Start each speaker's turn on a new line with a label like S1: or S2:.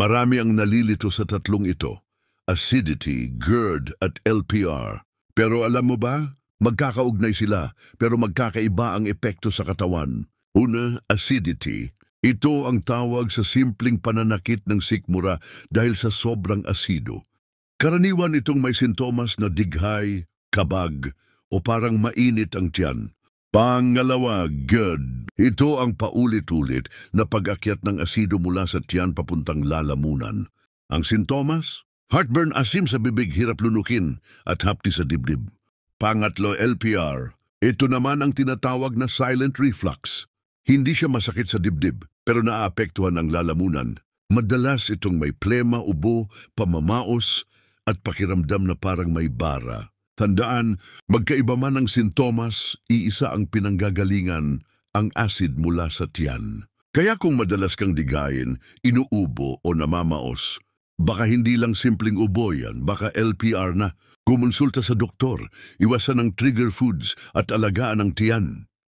S1: Marami ang nalilito sa tatlong ito, acidity, GERD at LPR. Pero alam mo ba, magkakaugnay sila pero magkakaiba ang epekto sa katawan. Una, acidity. Ito ang tawag sa simpleng pananakit ng sikmura dahil sa sobrang asido. Karaniwan itong may sintomas na dighay, kabag o parang mainit ang tiyan. Pangalawa, GERD. Ito ang paulit-ulit na pag-akyat ng asido mula sa tiyan papuntang lalamunan. Ang sintomas? Heartburn, asim sa bibig, hirap lunukin at hapdi sa dibdib. Pangatlo, LPR. Ito naman ang tinatawag na silent reflux. Hindi siya masakit sa dibdib pero naaapektuhan ang lalamunan. Madalas itong may plema, ubo, pamamaos at pakiramdam na parang may bara. Tandaan, magkaiba man ang sintomas, iisa ang pinanggagalingan, ang acid mula sa tiyan. Kaya kung madalas kang digayin, inuubo o namamaos, baka hindi lang simpleng ubo yan, baka LPR na. Kumonsulta sa doktor, iwasan ang trigger foods at alagaan ang tiyan.